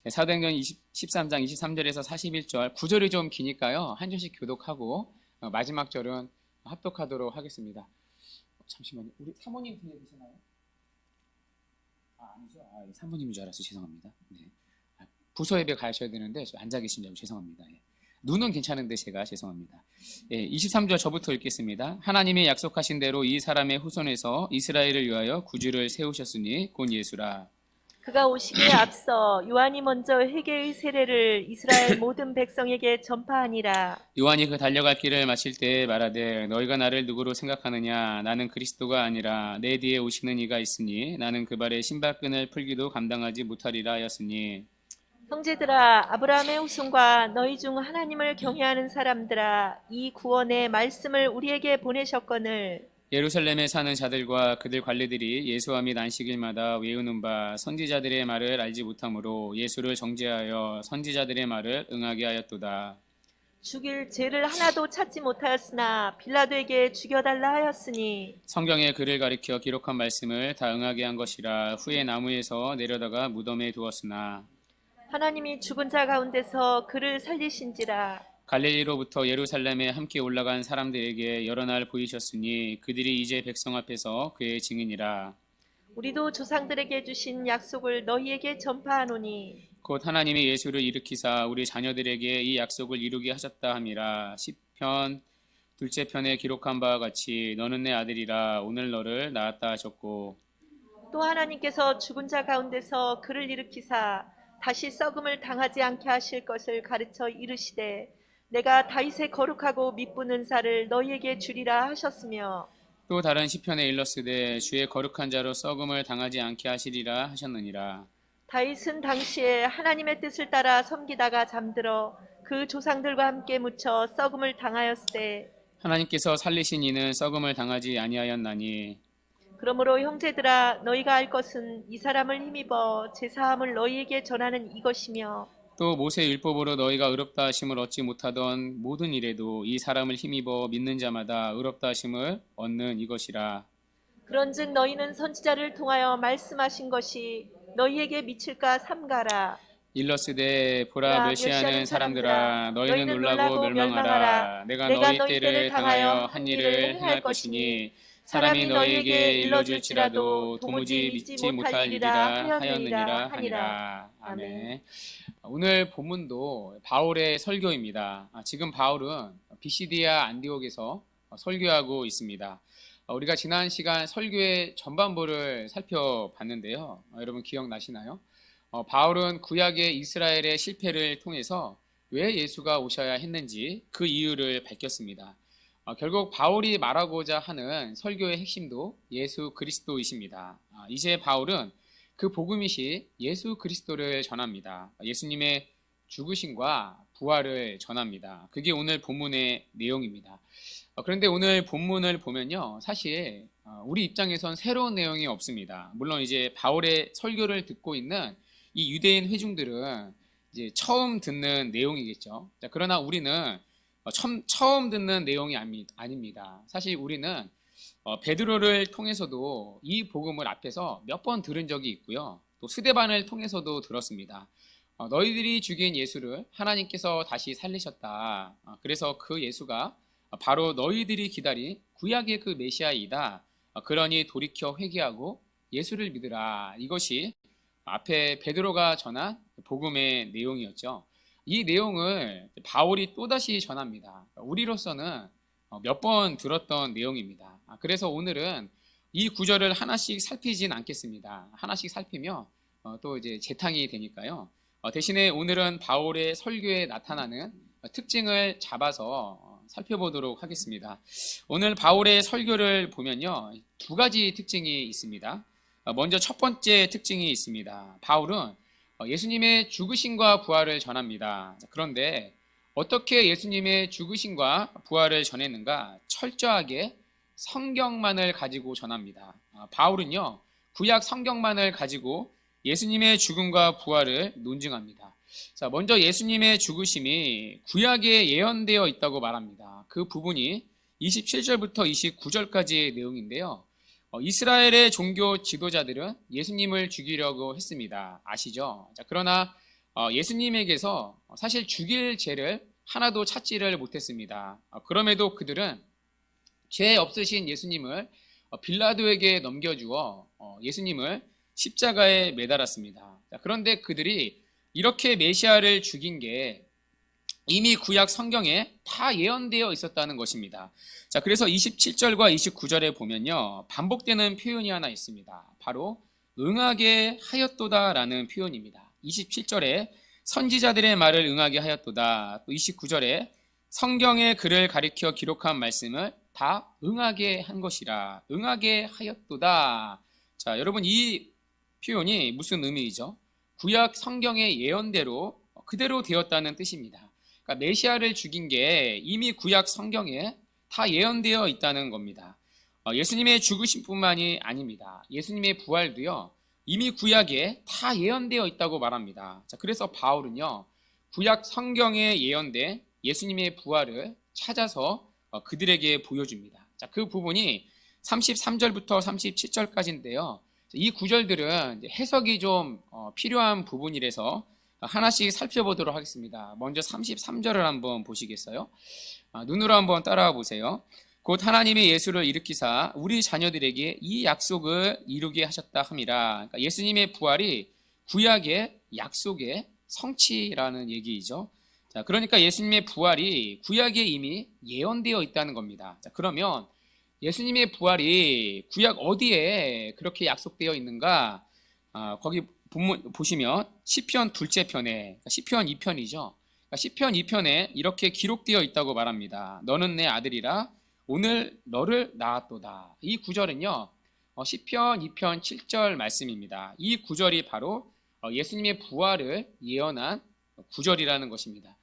사도행전 13장 23절에서 41절, 9절이 좀 기니까요. 한 절씩 교독하고 마지막 절은 합독하도록 하겠습니다. 잠시만요. 우리 사모님 뒤에 계시나요? 아니죠. 사모님인 줄 알았어요. 죄송합니다. 네. 부서 예배 가셔야 되는데 앉아 계신 점 죄송합니다. 눈은 괜찮은데 제가 죄송합니다. 23절 저부터 읽겠습니다. 하나님이 약속하신 대로 이 사람의 후손에서 이스라엘을 위하여 구주를 세우셨으니 곧 예수라. 그가 오시기에 앞서 요한이 먼저 회개의 세례를 이스라엘 모든 백성에게 전파하니라. 요한이 그 달려갈 길을 마칠 때 말하되 너희가 나를 누구로 생각하느냐? 나는 그리스도가 아니라 내 뒤에 오시는 이가 있으니 나는 그 발의 신발끈을 풀기도 감당하지 못하리라 하였으니. 형제들아, 아브라함의 후손과 너희 중 하나님을 경외하는 사람들아, 이 구원의 말씀을 우리에게 보내셨거늘 예루살렘에 사는 자들과 그들 관리들이 예수와 및 안식일마다 외우는 바 선지자들의 말을 알지 못하므로 예수를 정죄하여 선지자들의 말을 응하게 하였도다. 죽일 죄를 하나도 찾지 못하였으나 빌라도에게 죽여달라 하였으니 성경에 그를 가리켜 기록한 말씀을 다 응하게 한 것이라. 후에 나무에서 내려다가 무덤에 두었으나 하나님이 죽은 자 가운데서 그를 살리신지라. 갈릴리로부터 예루살렘에 함께 올라간 사람들에게 여러 날 보이셨으니 그들이 이제 백성 앞에서 그의 증인이라. 우리도 조상들에게 주신 약속을 너희에게 전파하노니 곧 하나님이 예수를 일으키사 우리 자녀들에게 이 약속을 이루게 하셨다 함이라. 시편 둘째 편에 기록한 바와 같이 너는 내 아들이라 오늘 너를 낳았다 하셨고, 또 하나님께서 죽은 자 가운데서 그를 일으키사 다시 썩음을 당하지 않게 하실 것을 가르쳐 이르시되 내가 다윗의 거룩하고 미쁜 은사를 너희에게 주리라 하셨으며, 또 다른 시편에 일렀으되 주의 거룩한 자로 썩음을 당하지 않게 하시리라 하셨느니라. 다윗은 당시에 하나님의 뜻을 따라 섬기다가 잠들어 그 조상들과 함께 묻혀 썩음을 당하였으되 하나님께서 살리신 이는 썩음을 당하지 아니하였나니. 그러므로 형제들아, 너희가 알 것은 이 사람을 힘입어 제사함을 너희에게 전하는 이것이며, 또 모세 율법으로 너희가 의롭다 하심을 얻지 못하던 모든 일에도 이 사람을 힘입어 믿는 자마다 의롭다 하심을 얻는 이것이라. 그런즉 너희는 선지자를 통하여 말씀하신 것이 너희에게 미칠까 삼가라. 일러스되 보라 멸시하는 사람들아 너희는 놀라고 멸망하라. 내가 내가 너희 때를 당하여 한 일을 행할 것이니 사람이 너희에게 일러줄지라도 도무지 믿지 못할 일이라 하였느니라 하니라. 아멘. 오늘 본문도 바울의 설교입니다. 지금 바울은 비시디아 안디옥에서 설교하고 있습니다. 우리가 지난 시간 설교의 전반부를 살펴봤는데요. 여러분 기억나시나요? 바울은 구약의 이스라엘의 실패를 통해서 왜 예수가 오셔야 했는지 그 이유를 밝혔습니다. 결국 바울이 말하고자 하는 설교의 핵심도 예수 그리스도이십니다. 이제 바울은 그 복음이시 예수 그리스도를 전합니다. 예수님의 죽으심과 부활을 전합니다. 그게 오늘 본문의 내용입니다. 그런데 오늘 본문을 보면요, 사실 우리 입장에선 새로운 내용이 없습니다. 물론 이제 바울의 설교를 듣고 있는 이 유대인 회중들은 이제 처음 듣는 내용이겠죠. 그러나 우리는 처음 듣는 내용이 아닙니다. 사실 우리는 베드로를 통해서도 이 복음을 앞에서 몇 번 들은 적이 있고요. 또 스데반을 통해서도 들었습니다. 너희들이 죽인 예수를 하나님께서 다시 살리셨다. 그래서 그 예수가 바로 너희들이 기다린 구약의 그 메시아이다. 그러니 돌이켜 회개하고 예수를 믿으라. 이것이 앞에 베드로가 전한 복음의 내용이었죠. 이 내용을 바울이 또다시 전합니다. 우리로서는 몇 번 들었던 내용입니다. 그래서 오늘은 이 구절을 하나씩 살피진 않겠습니다. 하나씩 살피며 또 이제 재탕이 되니까요. 대신에 오늘은 바울의 설교에 나타나는 특징을 잡아서 살펴보도록 하겠습니다. 오늘 바울의 설교를 보면요, 두 가지 특징이 있습니다. 먼저 첫 번째 특징이 있습니다. 바울은 예수님의 죽으심과 부활을 전합니다. 그런데 어떻게 예수님의 죽으심과 부활을 전했는가? 철저하게 성경만을 가지고 전합니다. 바울은요, 구약 성경만을 가지고 예수님의 죽음과 부활을 논증합니다. 자, 먼저 예수님의 죽으심이 구약에 예언되어 있다고 말합니다. 그 부분이 27절부터 29절까지의 내용인데요. 이스라엘의 종교 지도자들은 예수님을 죽이려고 했습니다. 아시죠? 자, 그러나 예수님에게서 사실 죽일 죄를 하나도 찾지를 못했습니다. 그럼에도 그들은 죄 없으신 예수님을 빌라도에게 넘겨주어 예수님을 십자가에 매달았습니다. 그런데 그들이 이렇게 메시아를 죽인 게 이미 구약 성경에 다 예언되어 있었다는 것입니다. 자, 그래서 27절과 29절에 보면요, 반복되는 표현이 하나 있습니다. 바로 응하게 하였도다라는 표현입니다. 27절에 선지자들의 말을 응하게 하였도다. 또 29절에 성경의 글을 가리켜 기록한 말씀을 다 응하게 한 것이라. 응하게 하였도다. 자, 여러분, 이 표현이 무슨 의미이죠? 구약 성경의 예언대로 그대로 되었다는 뜻입니다. 그러니까 메시아를 죽인 게 이미 구약 성경에 다 예언되어 있다는 겁니다. 예수님의 죽으심뿐만이 아닙니다. 예수님의 부활도요, 이미 구약에 다 예언되어 있다고 말합니다. 자, 그래서 바울은요, 구약 성경에 예언된 예수님의 부활을 찾아서 그들에게 보여줍니다. 자, 그 부분이 33절부터 37절까지인데요. 이 구절들은 해석이 좀 필요한 부분이라서 하나씩 살펴보도록 하겠습니다. 먼저 33절을 한번 보시겠어요? 눈으로 한번 따라와 보세요. 곧 하나님이 예수를 일으키사 우리 자녀들에게 이 약속을 이루게 하셨다 함이라. 그러니까 예수님의 부활이 구약의 약속의 성취라는 얘기이죠. 자, 그러니까 예수님의 부활이 구약에 이미 예언되어 있다는 겁니다. 자, 그러면 예수님의 부활이 구약 어디에 그렇게 약속되어 있는가? 거기 본문 보시면 시편 둘째 편에, 시편 2편이죠. 시편 2편에 이렇게 기록되어 있다고 말합니다. 너는 내 아들이라 오늘 너를 낳았도다. 이 구절은요, 시편 2편 7절 말씀입니다. 이 구절이 바로 예수님의 부활을 예언한 구절이라는 것입니다.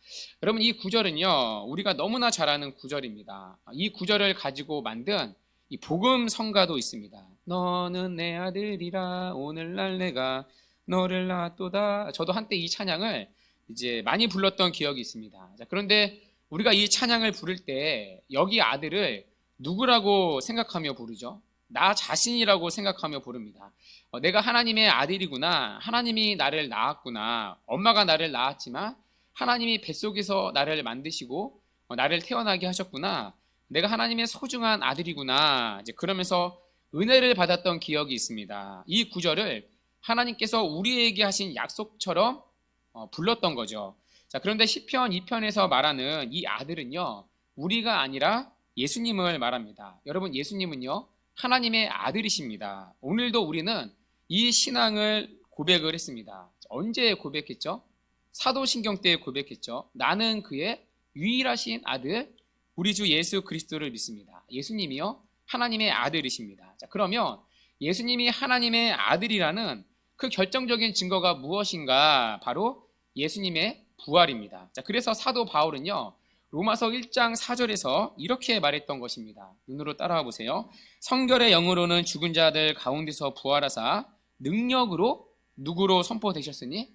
여러분, 이 구절은요, 우리가 너무나 잘 아는 구절입니다. 이 구절을 가지고 만든 이 복음 성가도 있습니다. 너는 내 아들이라 오늘날 내가 너를 낳았도다. 저도 한때 이 찬양을 이제 많이 불렀던 기억이 있습니다. 자, 그런데 우리가 이 찬양을 부를 때 여기 아들을 누구라고 생각하며 부르죠? 나 자신이라고 생각하며 부릅니다. 내가 하나님의 아들이구나. 하나님이 나를 낳았구나. 엄마가 나를 낳았지만 하나님이 뱃속에서 나를 만드시고 나를 태어나게 하셨구나. 내가 하나님의 소중한 아들이구나. 이제 그러면서 은혜를 받았던 기억이 있습니다. 이 구절을 하나님께서 우리에게 하신 약속처럼 불렀던 거죠. 자, 그런데 시편 2편에서 말하는 이 아들은요, 우리가 아니라 예수님을 말합니다. 여러분, 예수님은요, 하나님의 아들이십니다. 오늘도 우리는 이 신앙을 고백을 했습니다. 언제 고백했죠? 사도신경 때 고백했죠. 나는 그의 유일하신 아들, 우리 주 예수 그리스도를 믿습니다. 예수님이요, 하나님의 아들이십니다. 자, 그러면 예수님이 하나님의 아들이라는 그 결정적인 증거가 무엇인가? 바로 예수님의 부활입니다. 자, 그래서 사도 바울은요, 로마서 1장 4절에서 이렇게 말했던 것입니다. 눈으로 따라와 보세요. 성결의 영으로는 죽은 자들 가운데서 부활하사 능력으로 누구로 선포되셨으니?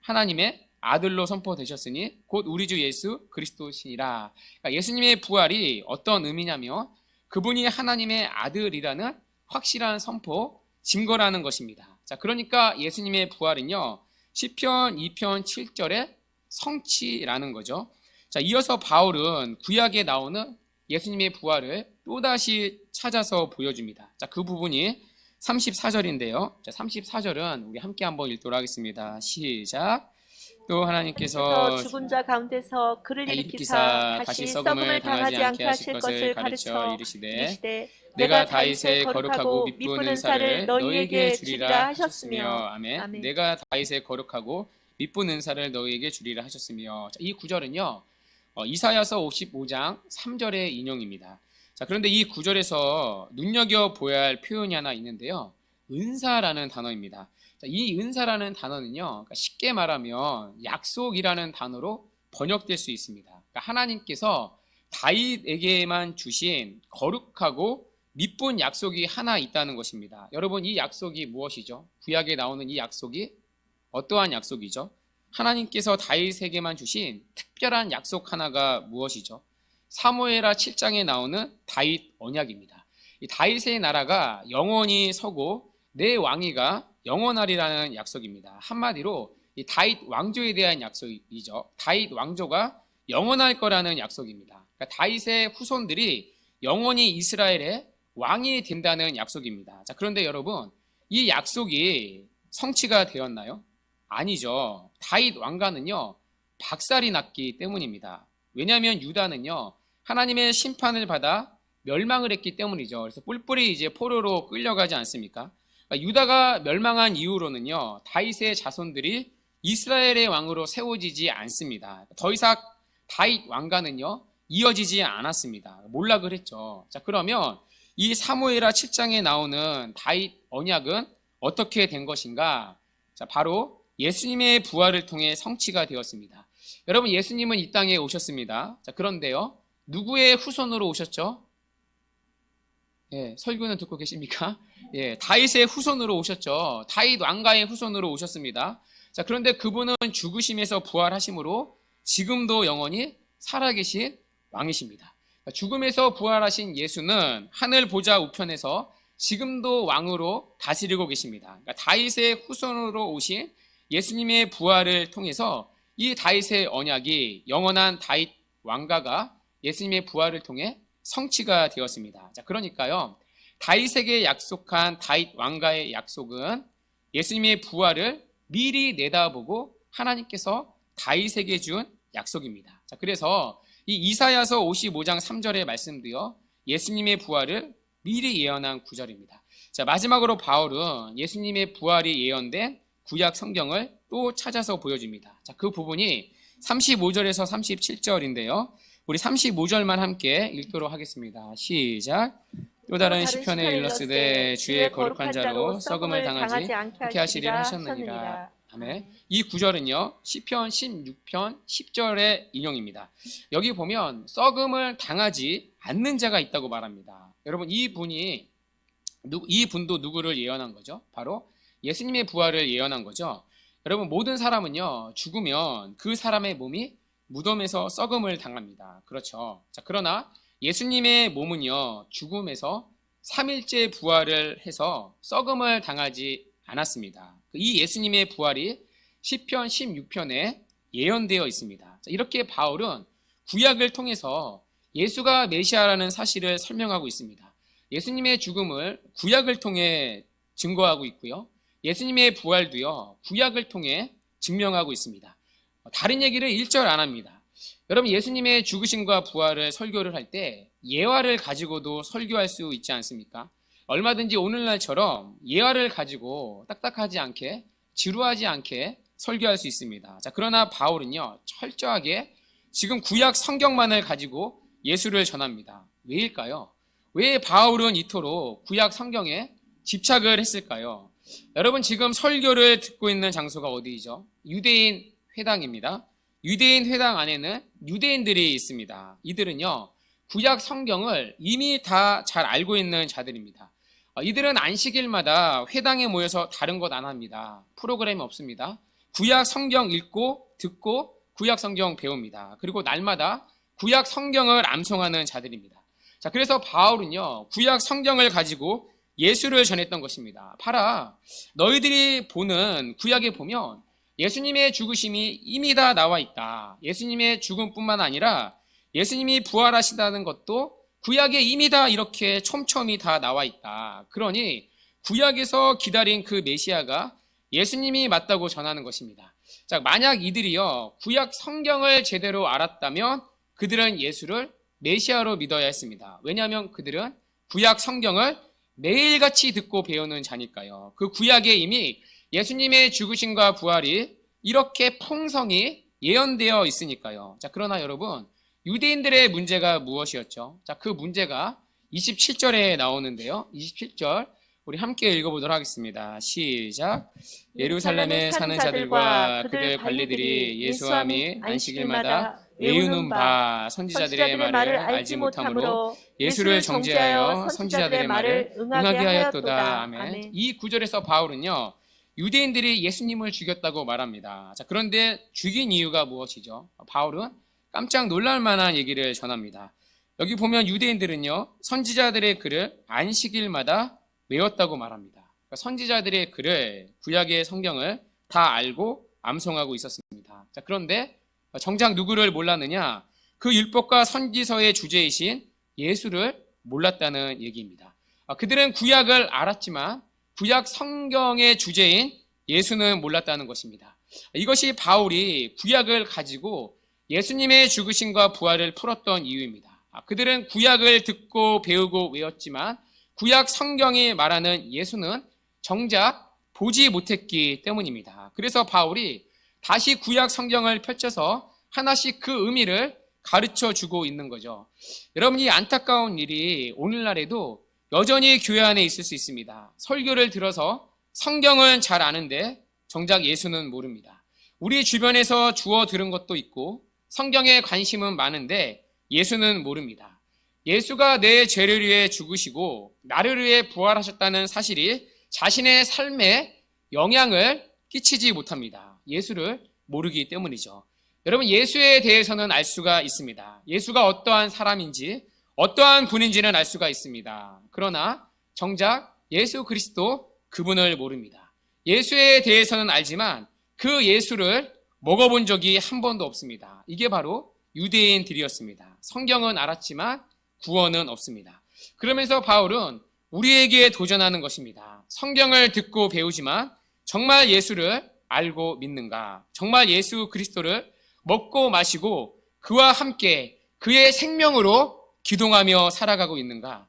하나님의 아들로 선포되셨으니 곧 우리 주 예수 그리스도시니라. 그러니까 예수님의 부활이 어떤 의미냐면 그분이 하나님의 아들이라는 확실한 선포, 증거라는 것입니다. 자, 그러니까 예수님의 부활은요, 시편 2편 7절의 성취라는 거죠. 자, 이어서 바울은 구약에 나오는 예수님의 부활을 또다시 찾아서 보여줍니다. 자, 그 부분이 34절인데요. 자, 34절은 우리 함께 한번 읽도록 하겠습니다. 시작. 또 하나님께서 죽은 자 가운데서 그를 일으키사 다시 썩음을 당하지 않게 하실 것을 가르쳐 이르시되 내가 다윗의 거룩하고 미쁜 은사를 너희에게 주리라 하셨으며. 아멘. 내가 다윗의 거룩하고 미쁜 은사를 너희에게 주리라 하셨으며. 자, 이 구절은요, 이사야서 55장 3절의 인용입니다. 자, 그런데 이 구절에서 눈여겨보아야 할 표현이 하나 있는데요, 은사라는 단어입니다. 자, 이 은사라는 단어는요, 그러니까 쉽게 말하면 약속이라는 단어로 번역될 수 있습니다. 그러니까 하나님께서 다윗에게만 주신 거룩하고 미쁜 약속이 하나 있다는 것입니다. 여러분, 이 약속이 무엇이죠? 구약에 나오는 이 약속이 어떠한 약속이죠? 하나님께서 다윗에게만 주신 특별한 약속 하나가 무엇이죠? 사무엘하 7장에 나오는 다윗 언약입니다. 이 다윗의 나라가 영원히 서고 내 왕위가 영원하리라는 약속입니다. 한마디로 이 다윗 왕조에 대한 약속이죠. 다윗 왕조가 영원할 거라는 약속입니다. 그러니까 다윗의 후손들이 영원히 이스라엘의 왕이 된다는 약속입니다. 자, 그런데 여러분, 이 약속이 성취가 되었나요? 아니죠. 다윗 왕가는요, 박살이 났기 때문입니다. 왜냐하면 유다는요, 하나님의 심판을 받아 멸망을 했기 때문이죠. 그래서 뿔뿔이 이제 포로로 끌려가지 않습니까? 그러니까 유다가 멸망한 이후로는요, 다윗의 자손들이 이스라엘의 왕으로 세워지지 않습니다. 더 이상 다윗 왕가는요, 이어지지 않았습니다. 몰락을 했죠. 자, 그러면 이 사무엘하 7장에 나오는 다윗 언약은 어떻게 된 것인가? 자, 바로 예수님의 부활을 통해 성취가 되었습니다. 여러분, 예수님은 이 땅에 오셨습니다. 자, 그런데요, 누구의 후손으로 오셨죠? 예, 설교는 듣고 계십니까? 예, 다윗의 후손으로 오셨죠. 다윗 왕가의 후손으로 오셨습니다. 자, 그런데 그분은 죽으심에서 부활하심으로 지금도 영원히 살아계신 왕이십니다. 죽음에서 부활하신 예수는 하늘 보좌 우편에서 지금도 왕으로 다스리고 계십니다. 그러니까 다윗의 후손으로 오신 예수님의 부활을 통해서 이 다윗의 언약이 영원한 다윗 왕가가 예수님의 부활을 통해 성취가 되었습니다. 자, 그러니까요, 다윗에게 약속한 다윗 왕가의 약속은 예수님의 부활을 미리 내다보고 하나님께서 다윗에게 준 약속입니다. 자, 그래서 이 이사야서 55장 3절의 말씀도요, 예수님의 부활을 미리 예언한 구절입니다. 자, 마지막으로 바울은 예수님의 부활이 예언된 구약 성경을 또 찾아서 보여줍니다. 자, 그 부분이 35절에서 37절인데요. 우리 35절만 함께 읽도록 하겠습니다. 시작. 또 다른 시편에 일렀으되 주의 거룩한 자로 썩음을 당하지 않게 하시리라 하셨느니라. 아멘. 이 구절은요, 시편 16편 10절의 인용입니다. 여기 보면 썩음을 당하지 않는 자가 있다고 말합니다. 여러분, 이 분도 누구를 예언한 거죠? 바로 예수님의 부활을 예언한 거죠. 여러분, 모든 사람은요, 죽으면 그 사람의 몸이 무덤에서 썩음을 당합니다. 그렇죠. 자, 그러나 예수님의 몸은요, 죽음에서 3일째 부활을 해서 썩음을 당하지 않았습니다. 이 예수님의 부활이 시편 16편에 예언되어 있습니다. 자, 이렇게 바울은 구약을 통해서 예수가 메시아라는 사실을 설명하고 있습니다. 예수님의 죽음을 구약을 통해 증거하고 있고요, 예수님의 부활도요, 구약을 통해 증명하고 있습니다. 다른 얘기를 1절 안 합니다. 여러분, 예수님의 죽으심과 부활을 설교를 할 때 예화를 가지고도 설교할 수 있지 않습니까? 얼마든지 오늘날처럼 예화를 가지고 딱딱하지 않게, 지루하지 않게 설교할 수 있습니다. 자, 그러나 바울은요, 철저하게 지금 구약 성경만을 가지고 예수를 전합니다. 왜일까요? 왜 바울은 이토록 구약 성경에 집착을 했을까요? 여러분, 지금 설교를 듣고 있는 장소가 어디이죠? 유대인 회당입니다. 유대인 회당 안에는 유대인들이 있습니다. 이들은요, 구약 성경을 이미 다 잘 알고 있는 자들입니다. 이들은 안식일마다 회당에 모여서 다른 것 안 합니다. 프로그램이 없습니다. 구약 성경 읽고 듣고 구약 성경 배웁니다. 그리고 날마다 구약 성경을 암송하는 자들입니다. 자, 그래서 바울은요, 구약 성경을 가지고 예수를 전했던 것입니다. 봐라, 너희들이 보는 구약에 보면 예수님의 죽으심이 이미 다 나와 있다. 예수님의 죽음뿐만 아니라 예수님이 부활하신다는 것도 구약에 이미 다 이렇게 촘촘히 다 나와 있다. 그러니 구약에서 기다린 그 메시아가 예수님이 맞다고 전하는 것입니다. 자, 만약 이들이요, 구약 성경을 제대로 알았다면 그들은 예수를 메시아로 믿어야 했습니다. 왜냐하면 그들은 구약 성경을 매일같이 듣고 배우는 자니까요. 그 구약에 이미 예수님의 죽으심과 부활이 이렇게 풍성히 예언되어 있으니까요. 자, 그러나 여러분, 유대인들의 문제가 무엇이었죠? 자, 그 문제가 27절에 나오는데요. 27절 우리 함께 읽어보도록 하겠습니다. 시작. 예루살렘에 사는 자들과 그들 관리들이 예수와 및 안식일마다 외우는 바 선지자들의 말을 알지 못하므로 예수를 정죄하여 선지자들의 말을 응하게 하였도다. 아멘. 이 구절에서 바울은요, 유대인들이 예수님을 죽였다고 말합니다. 자, 그런데 죽인 이유가 무엇이죠? 바울은 깜짝 놀랄 만한 얘기를 전합니다. 여기 보면 유대인들은요, 선지자들의 글을 안식일마다 외웠다고 말합니다. 그러니까 선지자들의 글을, 구약의 성경을 다 알고 암송하고 있었습니다. 자, 그런데 정작 누구를 몰랐느냐? 그 율법과 선지서의 주제이신 예수를 몰랐다는 얘기입니다. 그들은 구약을 알았지만 구약 성경의 주제인 예수는 몰랐다는 것입니다. 이것이 바울이 구약을 가지고 예수님의 죽으심과 부활을 풀었던 이유입니다. 그들은 구약을 듣고 배우고 외웠지만 구약 성경이 말하는 예수는 정작 보지 못했기 때문입니다. 그래서 바울이 다시 구약 성경을 펼쳐서 하나씩 그 의미를 가르쳐 주고 있는 거죠. 여러분, 이 안타까운 일이 오늘날에도 여전히 교회 안에 있을 수 있습니다. 설교를 들어서 성경은 잘 아는데 정작 예수는 모릅니다. 우리 주변에서 주워 들은 것도 있고 성경에 관심은 많은데 예수는 모릅니다. 예수가 내 죄를 위해 죽으시고 나를 위해 부활하셨다는 사실이 자신의 삶에 영향을 끼치지 못합니다. 예수를 모르기 때문이죠. 여러분, 예수에 대해서는 알 수가 있습니다. 예수가 어떠한 사람인지 어떠한 분인지는 알 수가 있습니다. 그러나 정작 예수 그리스도 그분을 모릅니다. 예수에 대해서는 알지만 그 예수를 먹어본 적이 한 번도 없습니다. 이게 바로 유대인들이었습니다. 성경은 알았지만 구원은 없습니다. 그러면서 바울은 우리에게 도전하는 것입니다. 성경을 듣고 배우지만 정말 예수를 알고 믿는가? 정말 예수 그리스도를 먹고 마시고 그와 함께 그의 생명으로 기동하며 살아가고 있는가?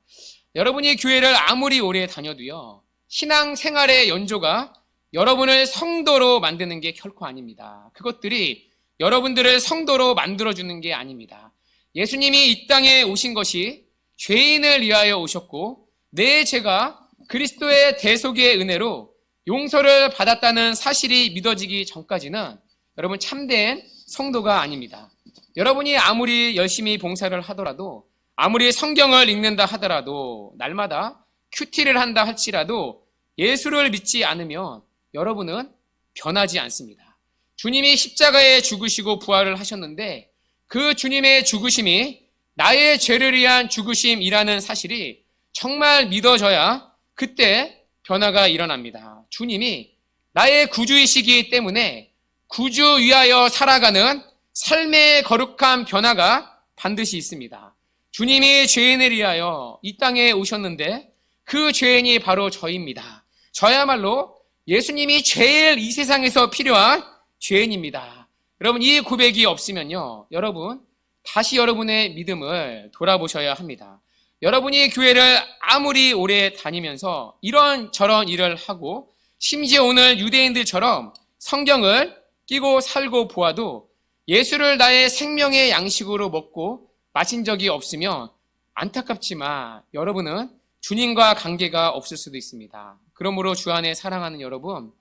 여러분이 교회를 아무리 오래 다녀도요, 신앙생활의 연조가 여러분을 성도로 만드는 게 결코 아닙니다. 그것들이 여러분들을 성도로 만들어주는 게 아닙니다. 예수님이 이 땅에 오신 것이 죄인을 위하여 오셨고 내 죄가 그리스도의 대속의 은혜로 용서를 받았다는 사실이 믿어지기 전까지는 여러분 참된 성도가 아닙니다. 여러분이 아무리 열심히 봉사를 하더라도 아무리 성경을 읽는다 하더라도 날마다 큐티를 한다 할지라도 예수를 믿지 않으면 여러분은 변하지 않습니다. 주님이 십자가에 죽으시고 부활을 하셨는데 그 주님의 죽으심이 나의 죄를 위한 죽으심이라는 사실이 정말 믿어져야 그때 변화가 일어납니다. 주님이 나의 구주이시기 때문에 구주 위하여 살아가는 삶의 거룩한 변화가 반드시 있습니다. 주님이 죄인을 위하여 이 땅에 오셨는데 그 죄인이 바로 저입니다. 저야말로 예수님이 제일 이 세상에서 필요한 죄인입니다. 여러분, 이 고백이 없으면요, 여러분 다시 여러분의 믿음을 돌아보셔야 합니다. 여러분이 교회를 아무리 오래 다니면서 이런저런 일을 하고 심지어 오늘 유대인들처럼 성경을 끼고 살고 보아도 예수를 나의 생명의 양식으로 먹고 마신 적이 없으면 안타깝지만 여러분은 주님과 관계가 없을 수도 있습니다. 그러므로 주 안에 사랑하는 여러분,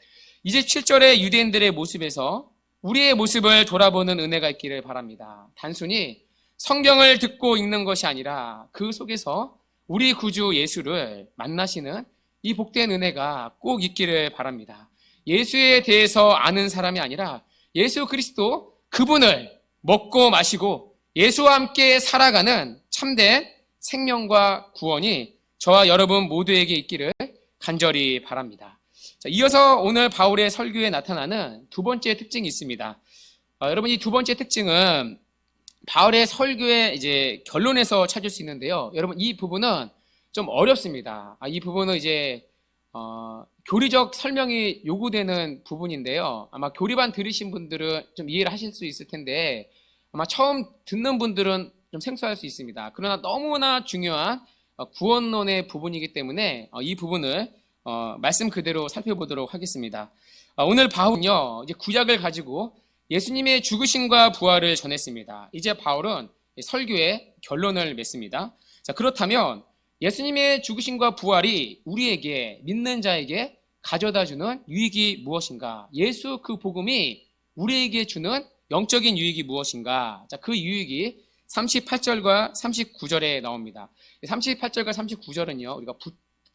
27절의 유대인들의 모습에서 우리의 모습을 돌아보는 은혜가 있기를 바랍니다. 단순히 성경을 듣고 읽는 것이 아니라 그 속에서 우리 구주 예수를 만나시는 이 복된 은혜가 꼭 있기를 바랍니다. 예수에 대해서 아는 사람이 아니라 예수 그리스도 그분을 먹고 마시고 예수와 함께 살아가는 참된 생명과 구원이 저와 여러분 모두에게 있기를 간절히 바랍니다. 자, 이어서 오늘 바울의 설교에 나타나는 두 번째 특징이 있습니다. 여러분, 이 두 번째 특징은 바울의 설교의 이제 결론에서 찾을 수 있는데요. 여러분, 이 부분은 좀 어렵습니다. 이 부분은 이제 교리적 설명이 요구되는 부분인데요. 아마 교리반 들으신 분들은 좀 이해를 하실 수 있을 텐데 아마 처음 듣는 분들은 좀 생소할 수 있습니다. 그러나 너무나 중요한 구원론의 부분이기 때문에 이 부분을 말씀 그대로 살펴보도록 하겠습니다. 오늘 바울은요, 이제 구약을 가지고 예수님의 죽으심과 부활을 전했습니다. 이제 바울은 설교의 결론을 맺습니다. 자, 그렇다면 예수님의 죽으심과 부활이 우리에게 믿는 자에게 가져다주는 유익이 무엇인가? 예수 그 복음이 우리에게 주는 영적인 유익이 무엇인가? 자, 그 유익이 38절과 39절에 나옵니다. 38절과 39절은요, 우리가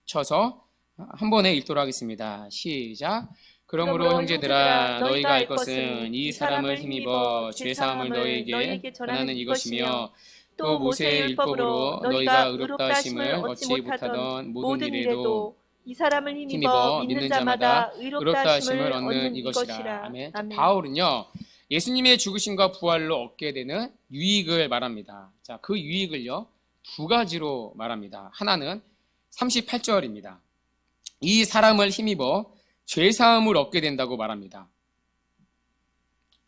붙여서 한 번에 읽도록 하겠습니다. 시작. 그러므로 형제들아, 너희가 알 것은 이 사람을 힘입어 죄사함을 너희에게 전하는 이것이며 또 모세의 율법으로 너희가 의롭다 하심을 얻지 못하던 모든 일에도 이 사람을 힘입어 힘입어 믿는 자마다 의롭다 의롭다 하심을 하심을 얻는 얻는 이것이라. 이것이라. 아멘. 자, 아멘. 바울은요, 예수님의 죽으심과 부활로 얻게 되는 유익을 말합니다. 자, 그 유익을요, 두 가지로 말합니다. 하나는 38절입니다. 이 사람을 힘입어 죄사함을 얻게 된다고 말합니다.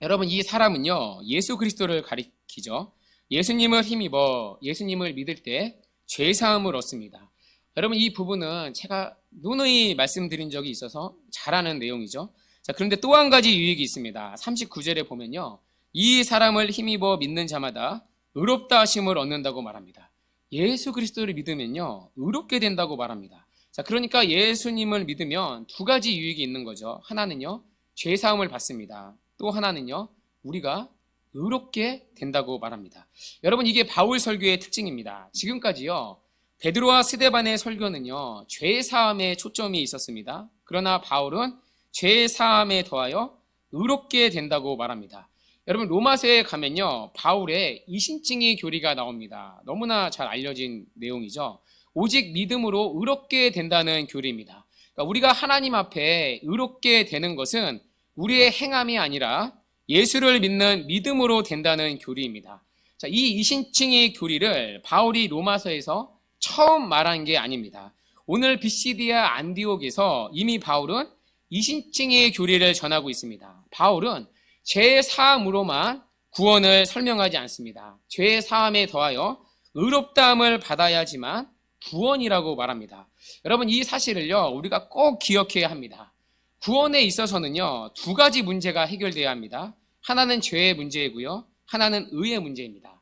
여러분, 이 사람은요, 예수 그리스도를 가리키죠. 예수님을 힘입어 예수님을 믿을 때 죄사함을 얻습니다. 여러분, 이 부분은 제가 누누이 말씀드린 적이 있어서 잘 아는 내용이죠. 자, 그런데 또 한 가지 유익이 있습니다. 39절에 보면요, 이 사람을 힘입어 믿는 자마다 의롭다 하심을 얻는다고 말합니다. 예수 그리스도를 믿으면요, 의롭게 된다고 말합니다. 자, 그러니까 예수님을 믿으면 두 가지 유익이 있는 거죠. 하나는요, 죄사함을 받습니다. 또 하나는요, 우리가 의롭게 된다고 말합니다. 여러분, 이게 바울 설교의 특징입니다. 지금까지요, 베드로와 스데반의 설교는요, 죄사함에 초점이 있었습니다. 그러나 바울은 죄사함에 더하여 의롭게 된다고 말합니다. 여러분, 로마서에 가면요, 바울의 이신칭의 교리가 나옵니다. 너무나 잘 알려진 내용이죠. 오직 믿음으로 의롭게 된다는 교리입니다. 그러니까 우리가 하나님 앞에 의롭게 되는 것은 우리의 행함이 아니라 예수를 믿는 믿음으로 된다는 교리입니다. 자, 이 이신칭의 교리를 바울이 로마서에서 처음 말한 게 아닙니다. 오늘 비시디아 안디옥에서 이미 바울은 이신칭의 교리를 전하고 있습니다. 바울은 죄 사함으로만 구원을 설명하지 않습니다. 죄 사함에 더하여 의롭다함을 받아야지만 구원이라고 말합니다. 여러분, 이 사실을요, 우리가 꼭 기억해야 합니다. 구원에 있어서는요, 두 가지 문제가 해결돼야 합니다. 하나는 죄의 문제이고요, 하나는 의의 문제입니다.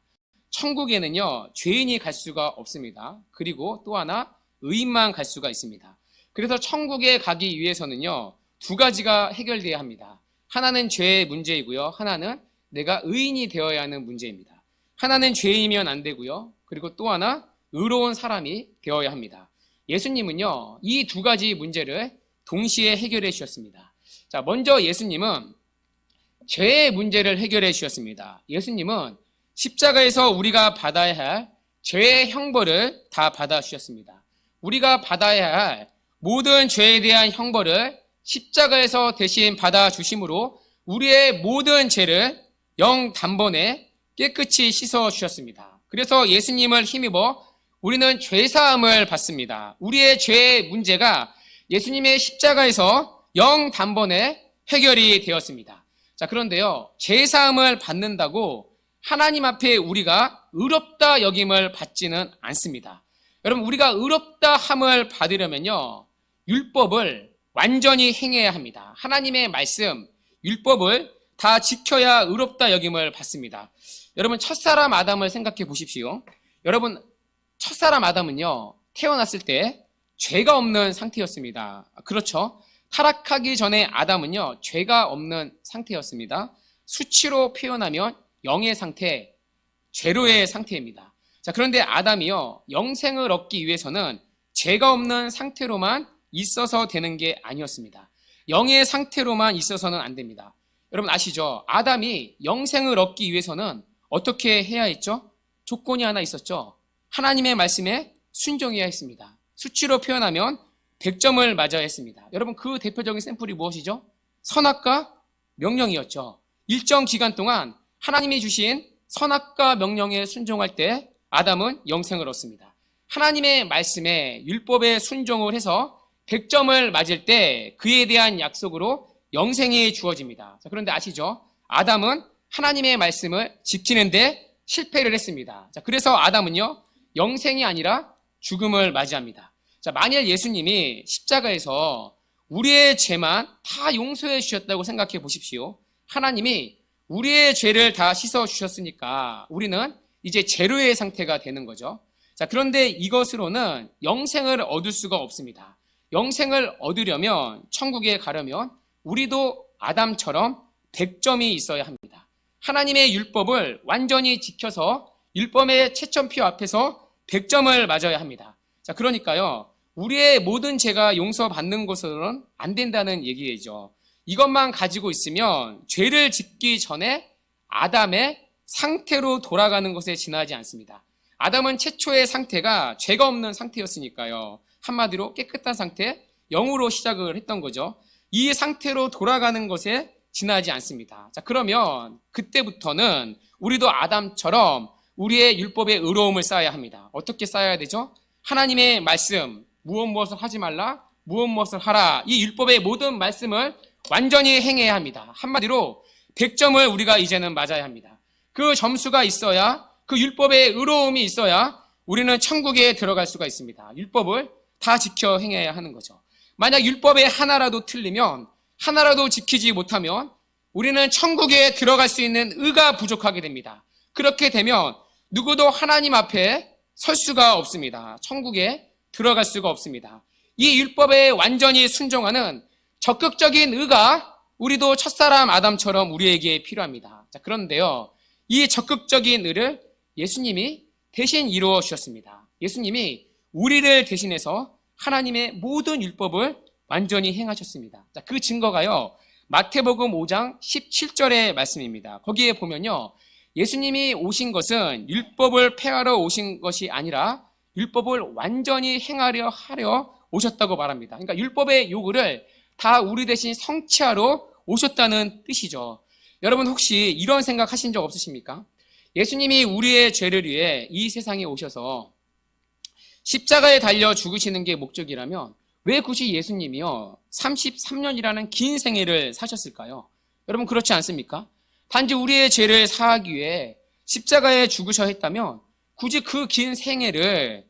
천국에는요, 죄인이 갈 수가 없습니다. 그리고 또 하나, 의인만 갈 수가 있습니다. 그래서 천국에 가기 위해서는요, 두 가지가 해결돼야 합니다. 하나는 죄의 문제이고요, 하나는 내가 의인이 되어야 하는 문제입니다. 하나는 죄이면 안 되고요, 그리고 또 하나, 의로운 사람이 되어야 합니다. 예수님은요, 이 두 가지 문제를 동시에 해결해 주셨습니다. 자, 먼저 예수님은 죄의 문제를 해결해 주셨습니다. 예수님은 십자가에서 우리가 받아야 할 죄의 형벌을 다 받아 주셨습니다. 우리가 받아야 할 모든 죄에 대한 형벌을 십자가에서 대신 받아 주심으로 우리의 모든 죄를 영 단번에 깨끗이 씻어 주셨습니다. 그래서 예수님을 힘입어 우리는 죄사함을 받습니다. 우리의 죄의 문제가 예수님의 십자가에서 영 단번에 해결이 되었습니다. 자, 그런데요, 죄사함을 받는다고 하나님 앞에 우리가 의롭다 여김을 받지는 않습니다. 여러분, 우리가 의롭다 함을 받으려면요, 율법을 완전히 행해야 합니다. 하나님의 말씀, 율법을 다 지켜야 의롭다 여김을 받습니다. 여러분, 첫사람 아담을 생각해 보십시오. 여러분, 첫사람 아담은요, 태어났을 때 죄가 없는 상태였습니다. 그렇죠? 타락하기 전에 아담은요, 죄가 없는 상태였습니다. 수치로 표현하면 영의 상태, 죄로의 상태입니다. 자, 그런데 아담이요, 영생을 얻기 위해서는 죄가 없는 상태로만 있어서 되는 게 아니었습니다. 영의 상태로만 있어서는 안 됩니다. 여러분 아시죠? 아담이 영생을 얻기 위해서는 어떻게 해야 했죠? 조건이 하나 있었죠. 하나님의 말씀에 순종해야 했습니다. 수치로 표현하면 100점을 맞아야 했습니다. 여러분, 그 대표적인 샘플이 무엇이죠? 선악과 명령이었죠. 일정 기간 동안 하나님이 주신 선악과 명령에 순종할 때 아담은 영생을 얻습니다. 하나님의 말씀에 율법에 순종을 해서 100점을 맞을 때 그에 대한 약속으로 영생이 주어집니다. 자, 그런데 아시죠? 아담은 하나님의 말씀을 지키는데 실패를 했습니다. 자, 그래서 아담은요, 영생이 아니라 죽음을 맞이합니다. 자, 만일 예수님이 십자가에서 우리의 죄만 다 용서해 주셨다고 생각해 보십시오. 하나님이 우리의 죄를 다 씻어 주셨으니까 우리는 이제 제로의 상태가 되는 거죠. 자, 그런데 이것으로는 영생을 얻을 수가 없습니다. 영생을 얻으려면, 천국에 가려면 우리도 아담처럼 100점이 있어야 합니다. 하나님의 율법을 완전히 지켜서 율법의 채점표 앞에서 100점을 맞아야 합니다. 자, 그러니까요, 우리의 모든 죄가 용서받는 것으로는 안 된다는 얘기죠. 이것만 가지고 있으면 죄를 짓기 전에 아담의 상태로 돌아가는 것에 지나지 않습니다. 아담은 최초의 상태가 죄가 없는 상태였으니까요. 한마디로 깨끗한 상태, 0으로 시작을 했던 거죠. 이 상태로 돌아가는 것에 지나지 않습니다. 자, 그러면 그때부터는 우리도 아담처럼 우리의 율법의 의로움을 쌓아야 합니다. 어떻게 쌓아야 되죠? 하나님의 말씀, 무엇을 하지 말라, 무엇을 하라, 이 율법의 모든 말씀을 완전히 행해야 합니다. 한마디로 100점을 우리가 이제는 맞아야 합니다. 그 점수가 있어야, 그 율법의 의로움이 있어야 우리는 천국에 들어갈 수가 있습니다. 율법을 다 지켜 행해야 하는 거죠. 만약 율법에 하나라도 틀리면, 하나라도 지키지 못하면 우리는 천국에 들어갈 수 있는 의가 부족하게 됩니다. 그렇게 되면 누구도 하나님 앞에 설 수가 없습니다. 천국에 들어갈 수가 없습니다. 이 율법에 완전히 순종하는 적극적인 의가 우리도 첫사람 아담처럼 우리에게 필요합니다. 자, 그런데요, 이 적극적인 의를 예수님이 대신 이루어 주셨습니다. 예수님이 우리를 대신해서 하나님의 모든 율법을 완전히 행하셨습니다. 자, 그 증거가요, 마태복음 5장 17절의 말씀입니다. 거기에 보면요, 예수님이 오신 것은 율법을 폐하러 오신 것이 아니라 율법을 완전히 행하려 오셨다고 말합니다. 그러니까 율법의 요구를 다 우리 대신 성취하러 오셨다는 뜻이죠. 여러분 혹시 이런 생각 하신 적 없으십니까? 예수님이 우리의 죄를 위해 이 세상에 오셔서 십자가에 달려 죽으시는 게 목적이라면 왜 굳이 예수님이요 33년이라는 긴 생애를 사셨을까요? 여러분 그렇지 않습니까? 단지 우리의 죄를 사하기 위해 십자가에 죽으셔야 했다면 굳이 그 긴 생애를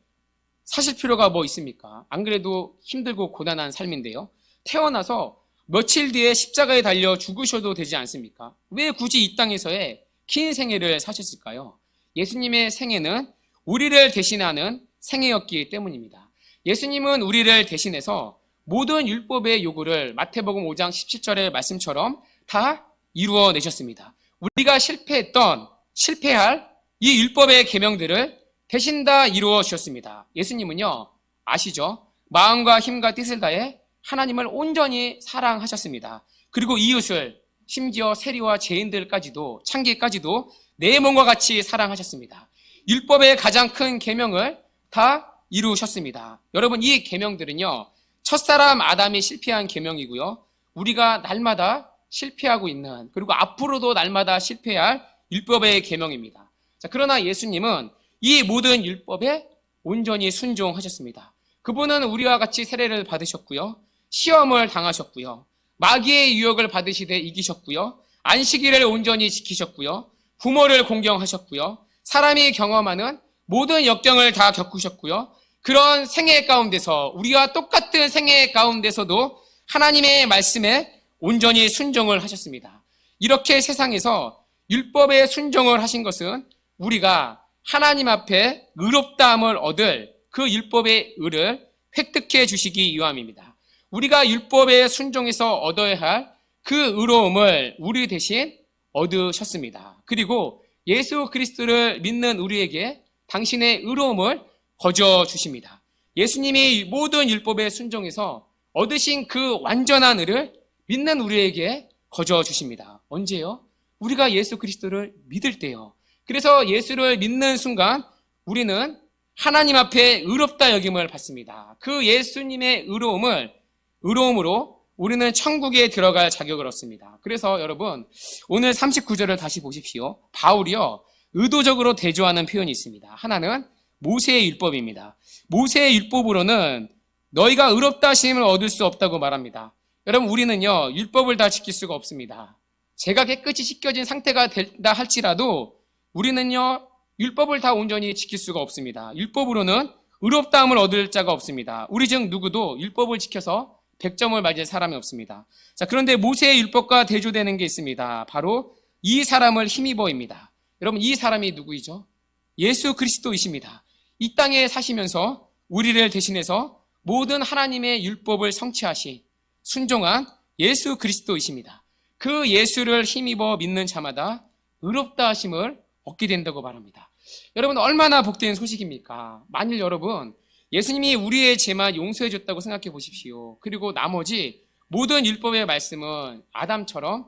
사실 필요가 뭐 있습니까? 안 그래도 힘들고 고단한 삶인데요. 태어나서 며칠 뒤에 십자가에 달려 죽으셔도 되지 않습니까? 왜 굳이 이 땅에서의 긴 생애를 사셨을까요? 예수님의 생애는 우리를 대신하는 생애였기 때문입니다. 예수님은 우리를 대신해서 모든 율법의 요구를 마태복음 5장 17절의 말씀처럼 다 이루어내셨습니다. 우리가 실패할 이 율법의 계명들을 대신 다 이루어 주셨습니다. 예수님은요, 아시죠? 마음과 힘과 뜻을 다해 하나님을 온전히 사랑하셨습니다. 그리고 이웃을, 심지어 세리와 죄인들까지도, 창기까지도 내 몸과 같이 사랑하셨습니다. 율법의 가장 큰 계명을 다 이루셨습니다. 여러분, 이 계명들은요, 첫사람 아담이 실패한 계명이고요, 우리가 날마다 실패하고 있는, 그리고 앞으로도 날마다 실패할 율법의 계명입니다. 자, 그러나 예수님은 이 모든 율법에 온전히 순종하셨습니다. 그분은 우리와 같이 세례를 받으셨고요, 시험을 당하셨고요, 마귀의 유혹을 받으시되 이기셨고요, 안식일을 온전히 지키셨고요, 부모를 공경하셨고요, 사람이 경험하는 모든 역경을 다 겪으셨고요, 그런 생애 가운데서, 우리와 똑같은 생애 가운데서도 하나님의 말씀에 온전히 순종을 하셨습니다. 이렇게 세상에서 율법에 순종을 하신 것은 우리가 하나님 앞에 의롭다함을 얻을 그 율법의 의를 획득해 주시기 위함입니다. 우리가 율법에 순종해서 얻어야 할 그 의로움을 우리 대신 얻으셨습니다. 그리고 예수 그리스도를 믿는 우리에게 당신의 의로움을 거저 주십니다. 예수님이 모든 율법에 순종해서 얻으신 그 완전한 의를 믿는 우리에게 거저 주십니다. 언제요? 우리가 예수 그리스도를 믿을 때요. 그래서 예수를 믿는 순간 우리는 하나님 앞에 의롭다 여김을 받습니다. 그 예수님의 의로움으로 우리는 천국에 들어갈 자격을 얻습니다. 그래서 여러분, 오늘 39절을 다시 보십시오. 바울이요, 의도적으로 대조하는 표현이 있습니다. 하나는 모세의 율법입니다. 모세의 율법으로는 너희가 의롭다 하심을 얻을 수 없다고 말합니다. 여러분, 우리는요, 율법을 다 지킬 수가 없습니다. 죄가 깨끗이 씻겨진 상태가 된다 할지라도 우리는요, 율법을 다 온전히 지킬 수가 없습니다. 율법으로는 의롭다함을 얻을 자가 없습니다. 우리 중 누구도 율법을 지켜서 100점을 맞을 사람이 없습니다. 자, 그런데 모세의 율법과 대조되는 게 있습니다. 바로 이 사람을 힘입어입니다. 여러분, 이 사람이 누구이죠? 예수 그리스도이십니다. 이 땅에 사시면서 우리를 대신해서 모든 하나님의 율법을 성취하신 순종한 예수 그리스도이십니다. 그 예수를 힘입어 믿는 자마다 의롭다 하심을 얻게 된다고 말합니다. 여러분, 얼마나 복된 소식입니까? 만일 여러분, 예수님이 우리의 죄만 용서해 줬다고 생각해 보십시오. 그리고 나머지 모든 율법의 말씀은 아담처럼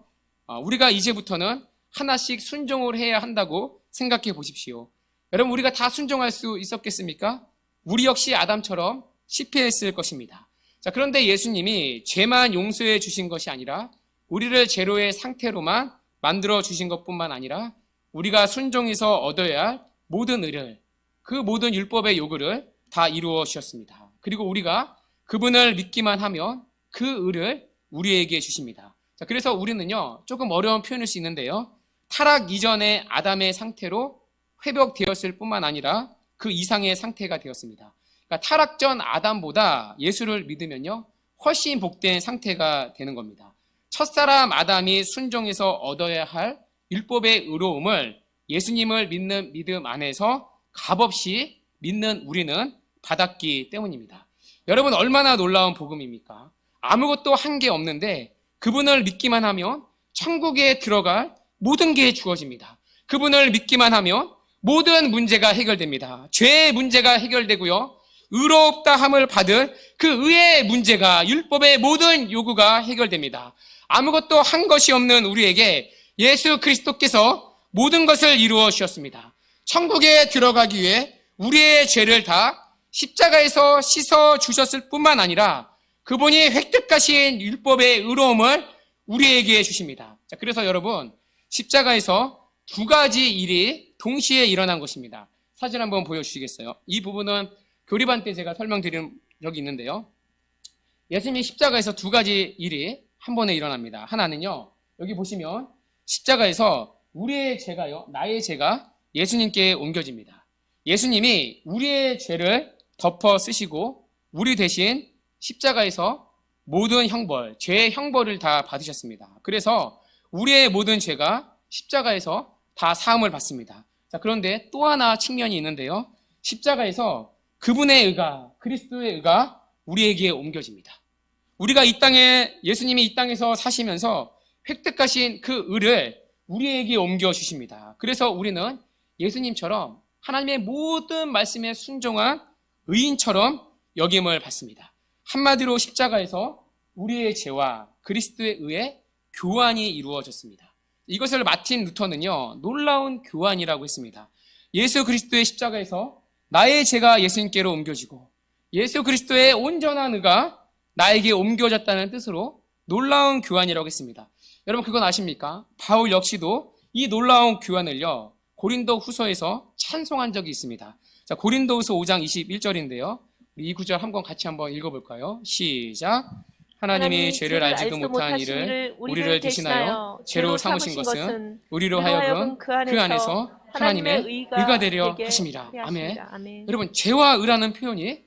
우리가 이제부터는 하나씩 순종을 해야 한다고 생각해 보십시오. 여러분, 우리가 다 순종할 수 있었겠습니까? 우리 역시 아담처럼 실패했을 것입니다. 자, 그런데 예수님이 죄만 용서해 주신 것이 아니라 우리를 제로의 상태로만 만들어 주신 것뿐만 아니라 우리가 순종해서 얻어야 할 모든 의를, 그 모든 율법의 요구를 다 이루어 주셨습니다. 그리고 우리가 그분을 믿기만 하면 그 의를 우리에게 주십니다. 자, 그래서 우리는요, 조금 어려운 표현일 수 있는데요, 타락 이전의 아담의 상태로 회복되었을 뿐만 아니라 그 이상의 상태가 되었습니다. 그러니까 타락 전 아담보다 예수를 믿으면요, 훨씬 복된 상태가 되는 겁니다. 첫사람 아담이 순종해서 얻어야 할 율법의 의로움을 예수님을 믿는 믿음 안에서 값없이 믿는 우리는 받았기 때문입니다. 여러분, 얼마나 놀라운 복음입니까? 아무것도 한 게 없는데 그분을 믿기만 하면 천국에 들어갈 모든 게 주어집니다. 그분을 믿기만 하면 모든 문제가 해결됩니다. 죄의 문제가 해결되고요, 의롭다 함을 받을 그 의의 문제가, 율법의 모든 요구가 해결됩니다. 아무것도 한 것이 없는 우리에게 예수 그리스도께서 모든 것을 이루어 주셨습니다. 천국에 들어가기 위해 우리의 죄를 다 십자가에서 씻어 주셨을 뿐만 아니라 그분이 획득하신 율법의 의로움을 우리에게 주십니다. 자, 그래서 여러분, 십자가에서 두 가지 일이 동시에 일어난 것입니다. 사진 한번 보여주시겠어요? 이 부분은 교리반 때 제가 설명드린 적이 있는데요, 예수님이 십자가에서 두 가지 일이 한 번에 일어납니다. 하나는요, 여기 보시면 십자가에서 우리의 죄가요, 나의 죄가 예수님께 옮겨집니다. 예수님이 우리의 죄를 덮어 쓰시고 우리 대신 십자가에서 모든 형벌, 죄의 형벌을 다 받으셨습니다. 그래서 우리의 모든 죄가 십자가에서 다 사함을 받습니다. 자, 그런데 또 하나 측면이 있는데요, 십자가에서 그분의 의가, 그리스도의 의가 우리에게 옮겨집니다. 우리가 이 땅에, 예수님이 이 땅에서 사시면서 획득하신 그 의를 우리에게 옮겨주십니다. 그래서 우리는 예수님처럼 하나님의 모든 말씀에 순종한 의인처럼 여김을 받습니다. 한마디로 십자가에서 우리의 죄와 그리스도의 의의 교환이 이루어졌습니다. 이것을 마틴 루터는요, 놀라운 교환이라고 했습니다. 예수 그리스도의 십자가에서 나의 죄가 예수님께로 옮겨지고 예수 그리스도의 온전한 의가 나에게 옮겨졌다는 뜻으로 놀라운 교환이라고 했습니다. 여러분, 그건 아십니까? 바울 역시도 이 놀라운 교환을요, 고린도 후서에서 찬송한 적이 있습니다. 자, 고린도 후서 5장 21절인데요. 이 구절 같이 한번 읽어볼까요? 시작. 하나님이 죄를 알지도 못한 일을 우리를 대신하여 죄로 삼으신 것은 우리로 하여금 그 안에서 하나님의 의가 되려 하심이라. 아멘. 여러분, 죄와 의라는 표현이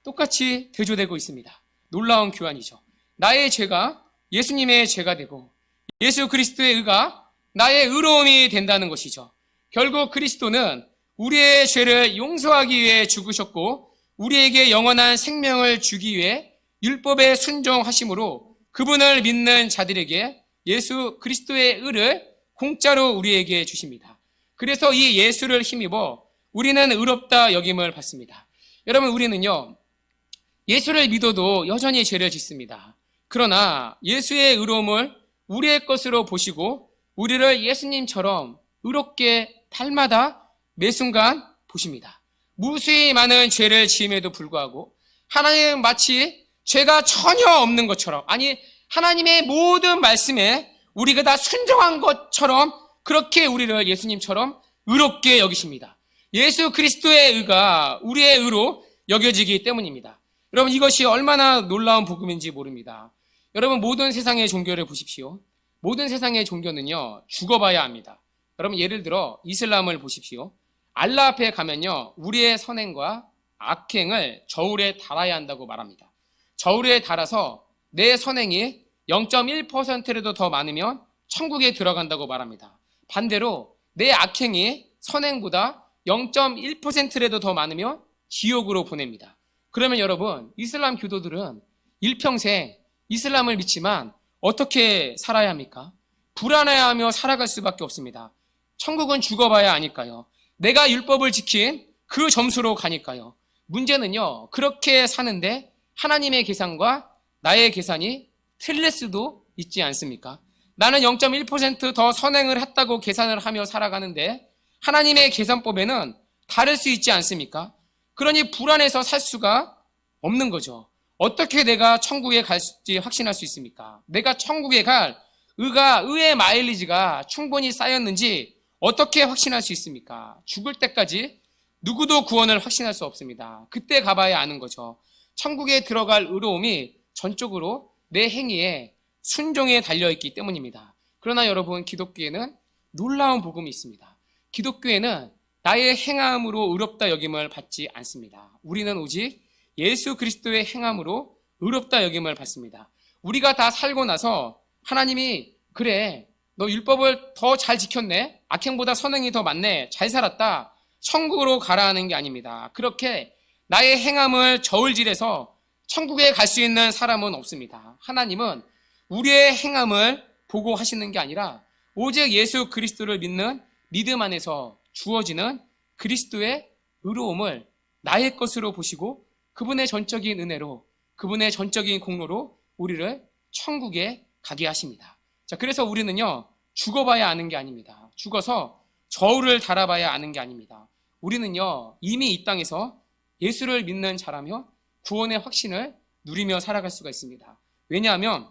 똑같이 대조되고 있습니다. 놀라운 교환이죠. 나의 죄가 예수님의 죄가 되고 예수 그리스도의 의가 나의 의로움이 된다는 것이죠. 결국 그리스도는 우리의 죄를 용서하기 위해 죽으셨고 우리에게 영원한 생명을 주기 위해 율법에 순종하심으로 그분을 믿는 자들에게 예수 그리스도의 의를 공짜로 우리에게 주십니다. 그래서 이 예수를 힘입어 우리는 의롭다 여김을 받습니다. 여러분, 우리는요, 예수를 믿어도 여전히 죄를 짓습니다. 그러나 예수의 의로움을 우리의 것으로 보시고 우리를 예수님처럼 의롭게 달마다 매 순간 보십니다. 무수히 많은 죄를 지음에도 불구하고 하나님은 마치 죄가 전혀 없는 것처럼, 아니 하나님의 모든 말씀에 우리가 다 순종한 것처럼 그렇게 우리를 예수님처럼 의롭게 여기십니다. 예수 그리스도의 의가 우리의 의로 여겨지기 때문입니다. 여러분, 이것이 얼마나 놀라운 복음인지 모릅니다. 여러분, 모든 세상의 종교를 보십시오. 모든 세상의 종교는요, 죽어봐야 합니다. 여러분, 예를 들어 이슬람을 보십시오. 알라 앞에 가면요, 우리의 선행과 악행을 저울에 달아야 한다고 말합니다. 저울에 달아서 내 선행이 0.1%라도 더 많으면 천국에 들어간다고 말합니다. 반대로 내 악행이 선행보다 0.1%라도 더 많으면 지옥으로 보냅니다. 그러면 여러분, 이슬람 교도들은 일평생 이슬람을 믿지만 어떻게 살아야 합니까? 불안해하며 살아갈 수밖에 없습니다. 천국은 죽어봐야 하니까요. 내가 율법을 지킨 그 점수로 가니까요. 문제는요, 그렇게 사는데 하나님의 계산과 나의 계산이 틀릴 수도 있지 않습니까? 나는 0.1% 더 선행을 했다고 계산을 하며 살아가는데 하나님의 계산법에는 다를 수 있지 않습니까? 그러니 불안해서 살 수가 없는 거죠. 어떻게 내가 천국에 갈지 확신할 수 있습니까? 내가 천국에 갈 의의 마일리지가 충분히 쌓였는지 어떻게 확신할 수 있습니까? 죽을 때까지 누구도 구원을 확신할 수 없습니다. 그때 가봐야 아는 거죠. 천국에 들어갈 의로움이 전적으로 내 행위에 순종에 달려있기 때문입니다. 그러나 여러분, 기독교에는 놀라운 복음이 있습니다. 기독교에는 나의 행함으로 의롭다 여김을 받지 않습니다. 우리는 오직 예수 그리스도의 행함으로 의롭다 여김을 받습니다. 우리가 다 살고 나서 하나님이 그래, 너 율법을 더 잘 지켰네, 악행보다 선행이 더 많네, 잘 살았다, 천국으로 가라 하는 게 아닙니다. 그렇게 나의 행함을 저울질해서 천국에 갈 수 있는 사람은 없습니다. 하나님은 우리의 행함을 보고 하시는 게 아니라 오직 예수 그리스도를 믿는 믿음 안에서 주어지는 그리스도의 의로움을 나의 것으로 보시고 그분의 전적인 은혜로, 그분의 전적인 공로로 우리를 천국에 가게 하십니다. 자, 그래서 우리는요, 죽어봐야 아는 게 아닙니다. 죽어서 저울을 달아봐야 아는 게 아닙니다. 우리는요, 이미 이 땅에서 예수를 믿는 자라며 구원의 확신을 누리며 살아갈 수가 있습니다. 왜냐하면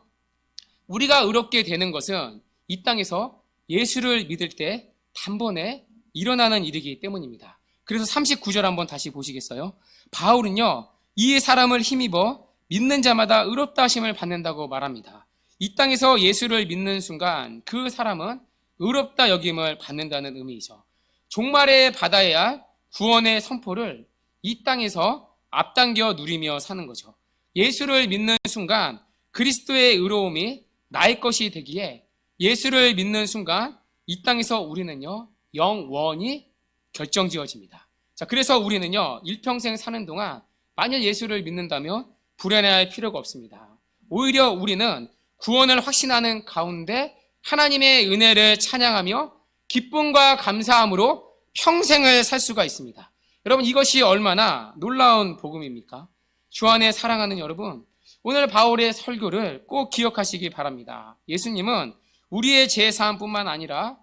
우리가 의롭게 되는 것은 이 땅에서 예수를 믿을 때 단번에 일어나는 일이기 때문입니다. 그래서 39절 한번 다시 보시겠어요? 바울은요, 이 사람을 힘입어 믿는 자마다 의롭다 하심을 받는다고 말합니다. 이 땅에서 예수를 믿는 순간 그 사람은 의롭다 여김을 받는다는 의미이죠. 종말에 받아야 할 구원의 선포를 이 땅에서 앞당겨 누리며 사는 거죠. 예수를 믿는 순간 그리스도의 의로움이 나의 것이 되기에 예수를 믿는 순간 이 땅에서 우리는요, 영원히 결정지어집니다. 자, 그래서 우리는요, 일평생 사는 동안 만약 예수를 믿는다면 불안해할 필요가 없습니다. 오히려 우리는 구원을 확신하는 가운데 하나님의 은혜를 찬양하며 기쁨과 감사함으로 평생을 살 수가 있습니다. 여러분, 이것이 얼마나 놀라운 복음입니까? 주 안에 사랑하는 여러분, 오늘 바울의 설교를 꼭 기억하시기 바랍니다. 예수님은 우리의 죄사함뿐만 아니라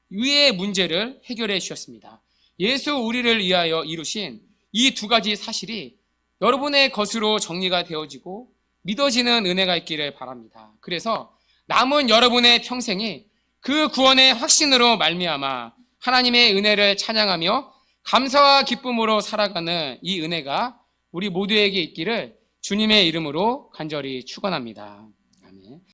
의의 문제를 해결해 주셨습니다. 예수 우리를 위하여 이루신 이 두 가지 사실이 여러분의 것으로 정리가 되어지고 믿어지는 은혜가 있기를 바랍니다. 그래서 남은 여러분의 평생이 그 구원의 확신으로 말미암아 하나님의 은혜를 찬양하며 감사와 기쁨으로 살아가는 이 은혜가 우리 모두에게 있기를 주님의 이름으로 간절히 축원합니다.